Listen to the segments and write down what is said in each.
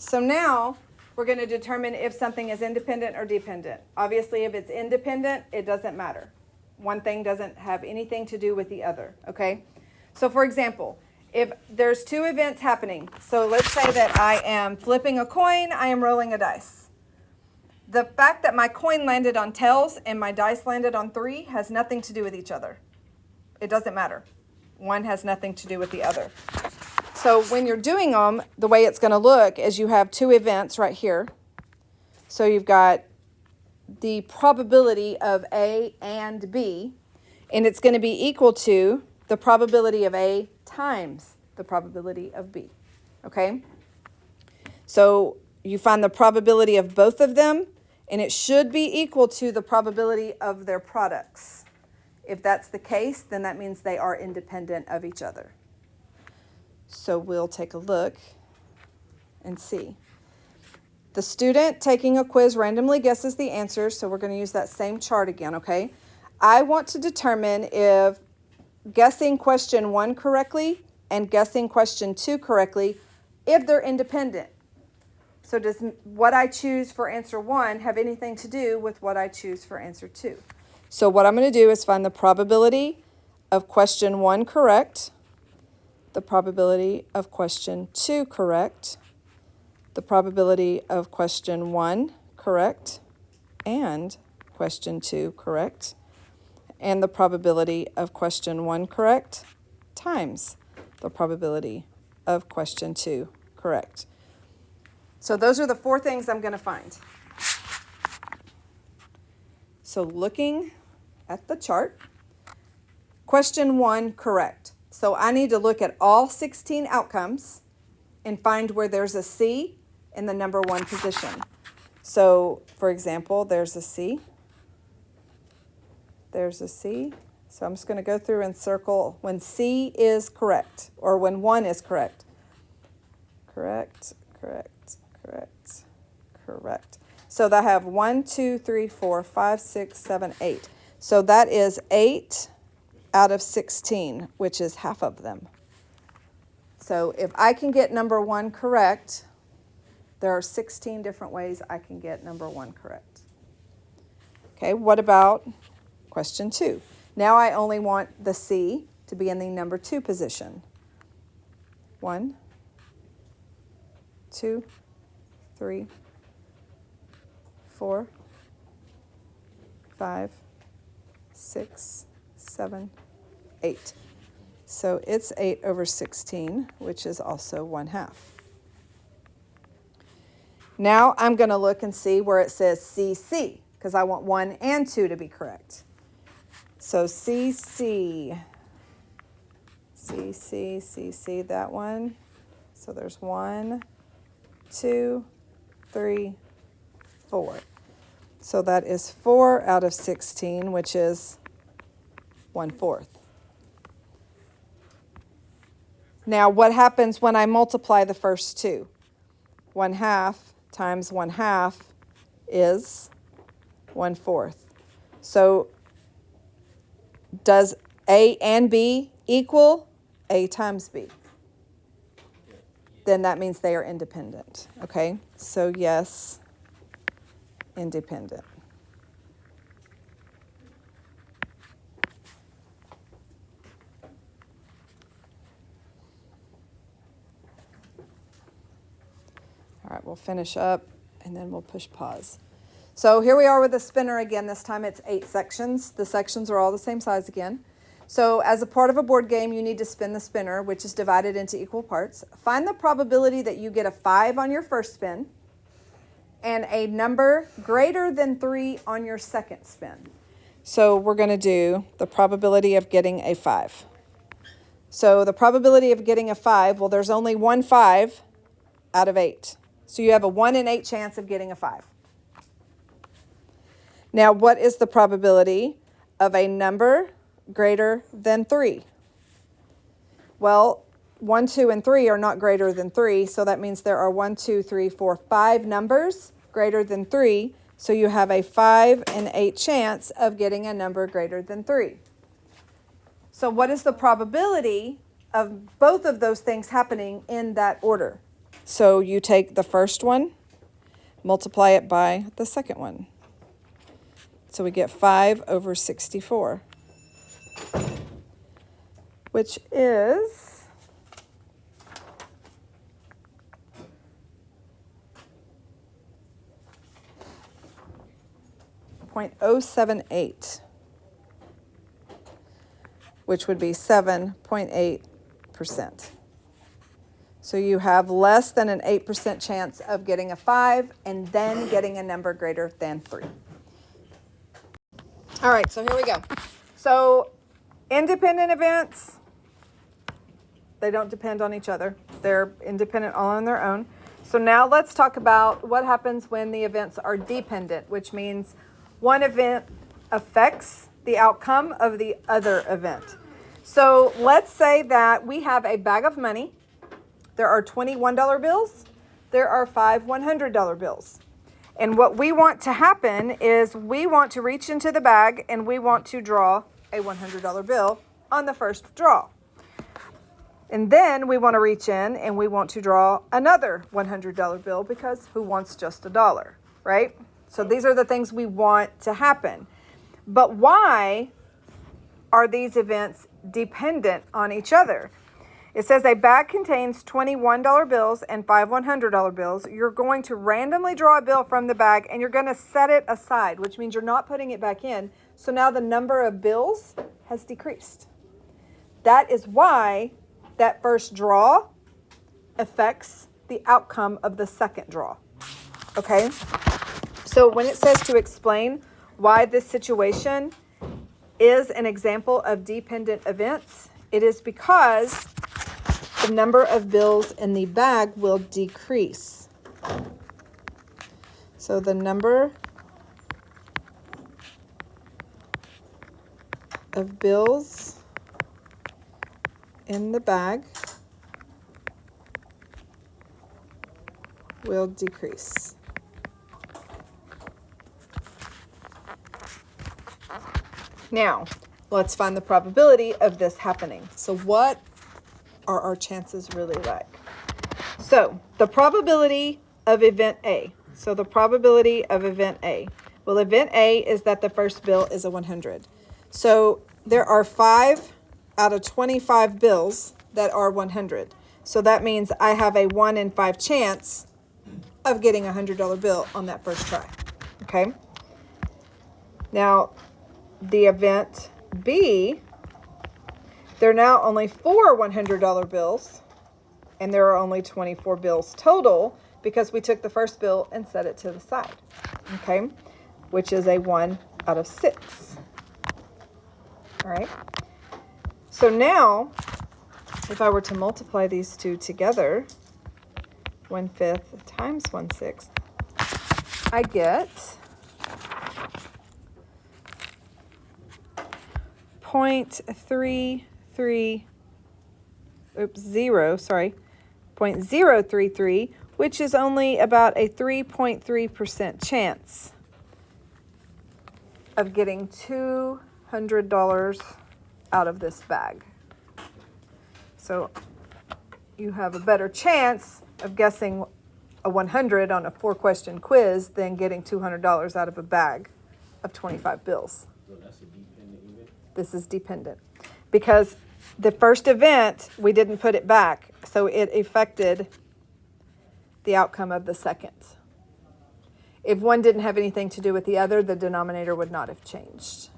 So now we're going to determine if something is independent or dependent. Obviously, if it's independent, it doesn't matter. One thing doesn't have anything to do with the other, okay? So for example, if there's two events happening, so let's say that I am flipping a coin, I am rolling a dice. The fact that my coin landed on tails and my dice landed on 3 has nothing to do with each other. It doesn't matter. One has nothing to do with the other. So when you're doing them, the way it's going to look is you have two events right here. So you've got the probability of A and B, and it's going to be equal to the probability of A times the probability of B. Okay? So you find the probability of both of them, and it should be equal to the probability of their products. If that's the case, then that means they are independent of each other. So we'll take a look and see. The student taking a quiz randomly guesses the answers, so we're going to use that same chart again, okay? I want to determine if guessing question 1 correctly and guessing question 2 correctly, if they're independent. So does what I choose for answer 1 have anything to do with what I choose for answer 2? So what I'm going to do is find the probability of question 1 correct, the probability of question 2 correct, the probability of question 1 correct, and question 2 correct, and the probability of question 1 correct times the probability of question 2 correct. So those are the 4 things I'm going to find. So looking at the chart, question 1 correct. So I need to look at all 16 outcomes and find where there's a C in the number 1 position. So, for example, there's a C. There's a C. So I'm just going to go through and circle when C is correct, or when 1 is correct. Correct, correct, correct, correct. So I have 1, 2, 3, 4, 5, 6, 7, 8. So that is 8 out of 16, which is half of them. So if I can get number 1 correct, there are 16 different ways I can get number 1 correct. Okay, what about question 2? Now I only want the C to be in the number 2 position. 1, 2, 3, 4, 5, 6, 7, 8. So it's 8 over 16, which is also 1/2. Now I'm going to look and see where it says CC, because I want 1 and 2 to be correct. So CC, that one. So there's 1, 2, 3, 4. So that is 4 out of 16, which is 1/4. Now, what happens when I multiply the first 2? 1/2 times 1/2 is 1/4. So does A and B equal A times B? Then that means they are independent. Okay, so yes, independent. All right, we'll finish up and then we'll push pause. So here we are with the spinner again. This time it's 8 sections. The sections are all the same size again. So as a part of a board game, you need to spin the spinner, which is divided into equal parts. Find the probability that you get a 5 on your first spin and a number greater than 3 on your second spin. So we're going to do the probability of getting a 5. So the probability of getting a 5, well, there's only one 5 out of 8. So you have a 1 in 8 chance of getting a 5. Now, what is the probability of a number greater than 3? Well, 1, 2, and 3 are not greater than 3, so that means there are 1, 2, 3, 4, 5 numbers greater than 3, so you have a 5 in 8 chance of getting a number greater than 3. So what is the probability of both of those things happening in that order? So you take the first one, multiply it by the second one. So we get 5 over 64, which is 0.078, which would be 7.8%. So you have less than an 8% chance of getting a 5 and then getting a number greater than 3. All right, so here we go. So independent events, they don't depend on each other. They're independent all on their own. So now let's talk about what happens when the events are dependent, which means one event affects the outcome of the other event. So let's say that we have a bag of money. There are 20 $1 bills. There are 5 $100 bills. And what we want to happen is we want to reach into the bag and we want to draw a $100 bill on the first draw. And then we want to reach in and we want to draw another $100 bill because who wants just $1, right? So these are the things we want to happen. But why are these events dependent on each other? It says a bag contains 20 $1 bills and 5 $100 bills. You're going to randomly draw a bill from the bag and you're going to set it aside, which means you're not putting it back in. So now the number of bills has decreased. That is why that first draw affects the outcome of the second draw. Okay? So when it says to explain why this situation is an example of dependent events, it is because the number of bills in the bag will decrease. So the number of bills in the bag will decrease. Now, let's find the probability of this happening. So what are our chances really like? So the probability of event A. So the probability of event A. Well, event A is that the first bill is a 100. So there are 5 out of 25 bills that are 100. So that means I have a 1 in 5 chance of getting a $100 bill on that first try. Okay? Now, the event B, there are now only 4 $100 bills, and there are only 24 bills total because we took the first bill and set it to the side, okay, which is a 1 out of 6. All right. So now, if I were to multiply these two together, 1/5 times 1/6, I get 0.033, which is only about a 3.3% chance of getting $200 out of this bag. So you have a better chance of guessing a 100 on a 4-question quiz than getting $200 out of a bag of 25 bills. So that's a dependent event? This is dependent because the first event, we didn't put it back, so it affected the outcome of the second. If one didn't have anything to do with the other, the denominator would not have changed.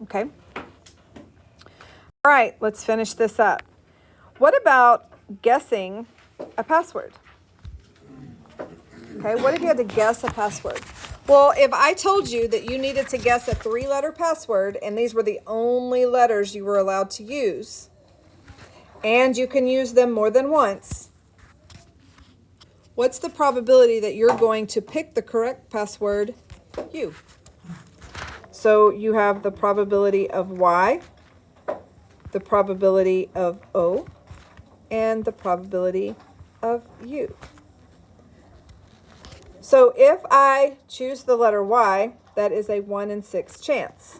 Okay? All right, let's finish this up. What about guessing a password? Okay, what if you had to guess a password? Well, if I told you that you needed to guess a 3-letter password and these were the only letters you were allowed to use, and you can use them more than once, what's the probability that you're going to pick the correct password? U. So you have the probability of Y, the probability of O, and the probability of U. So if I choose the letter Y, that is a 1 in 6 chance.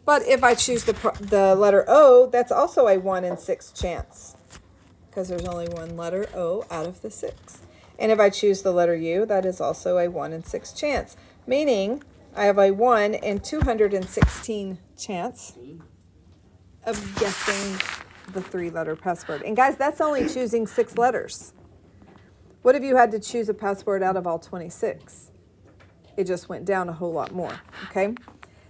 But if I choose the letter O, that's also a 1 in 6 chance. because there's only one letter O out of the 6. And if I choose the letter U, that is also a 1 in 6 chance, meaning I have a 1 in 216 chance of guessing the 3-letter password. And guys, that's only choosing 6 letters. What if you had to choose a password out of all 26? It just went down a whole lot more, okay?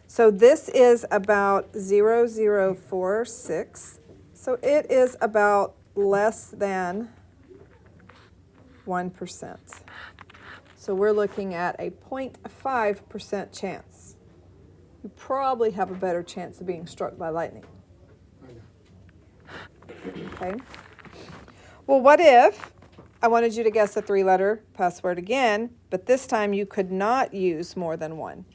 So this is about 0046. So it is about less than 1%. So we're looking at a 0.5% chance. You probably have a better chance of being struck by lightning. Okay. Well, what if I wanted you to guess a 3-letter password again, but this time you could not use more than one?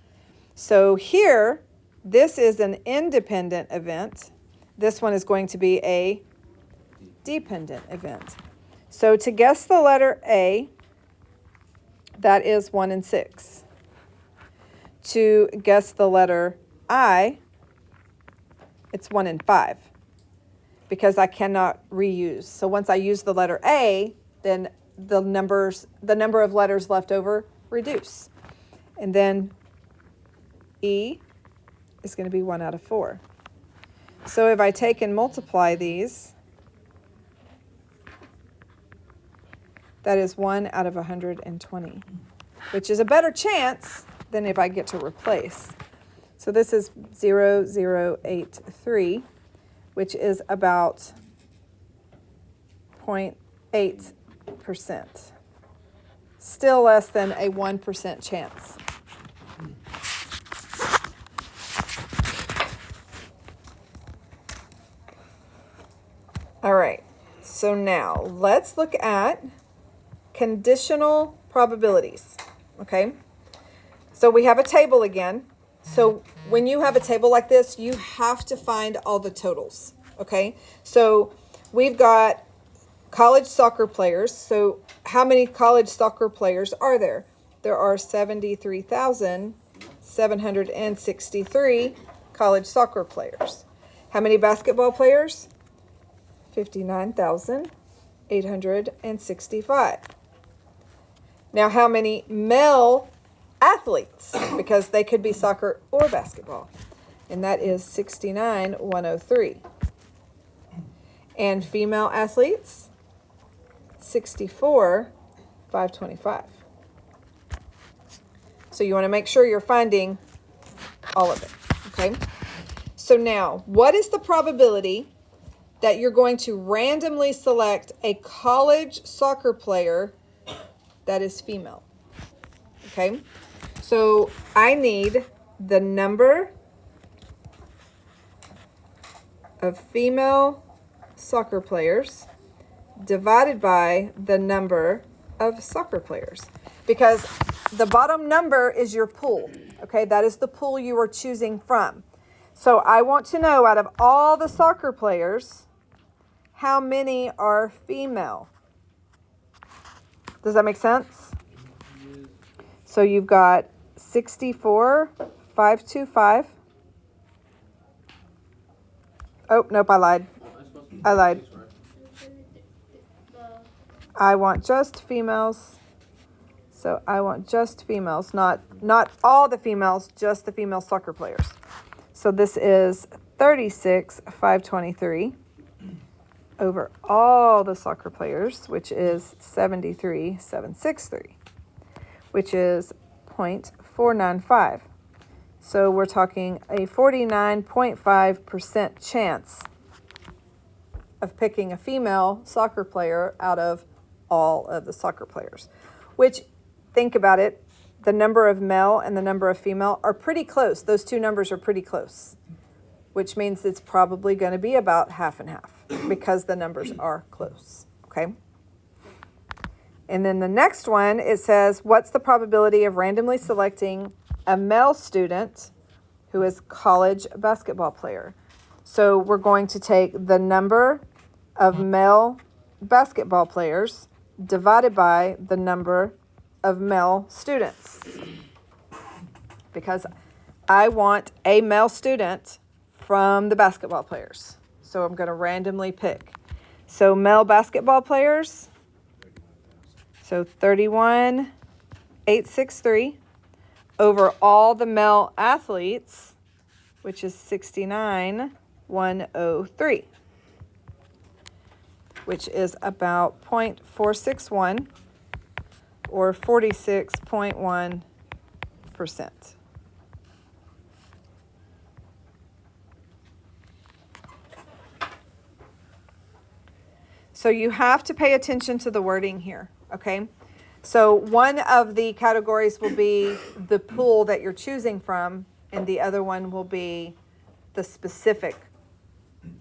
So here, this is an independent event. This one is going to be a dependent event. So to guess the letter A, that is 1 in 6. To guess the letter I, it's 1 in 5, because I cannot reuse. So once I use the letter A, then the number of letters left over reduce. And then E is going to be 1 out of 4. So if I take and multiply these, that is 1 out of 120, which is a better chance than if I get to replace. So this is 0083, which is about 0.8%. Still less than a 1% chance. All right, so now let's look at conditional probabilities, okay? So we have a table again. So when you have a table like this, you have to find all the totals, okay? So we've got college soccer players. So how many college soccer players are there? There are 73,763 college soccer players. How many basketball players? 59,865. Now, how many male athletes? Because they could be soccer or basketball. And that is 69,103. And female athletes? 64,525. So you want to make sure you're finding all of it, okay? So now, what is the probability that you're going to randomly select a college soccer player that is female? Okay, so I need the number of female soccer players divided by the number of soccer players, because the bottom number is your pool. Okay, that is the pool you are choosing from. So I want to know, out of all the soccer players, how many are female? Does that make sense? So you've got 64,525. Oh, nope, I lied. I want just females. So I want just females, not all the females, just the female soccer players. So this is 36,523 over all the soccer players, which is 73,763, which is 0.495. So we're talking a 49.5% chance of picking a female soccer player out of all of the soccer players, which, think about it, the number of male and the number of female are pretty close. Those two numbers are pretty close, which means it's probably going to be about half and half because the numbers are close, okay? And then the next one, it says, what's the probability of randomly selecting a male student who is college basketball player? So we're going to take the number of male basketball players divided by the number of male students, because I want a male student from the basketball players. So I'm going to randomly pick. So male basketball players, so 31,863 over all the male athletes, which is 69,103, which is about 0.461 or 46.1%. So you have to pay attention to the wording here, okay? So one of the categories will be the pool that you're choosing from, and the other one will be the specific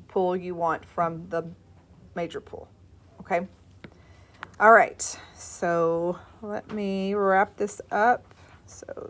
pool you want from the major pool, okay? All right, so let me wrap this up. So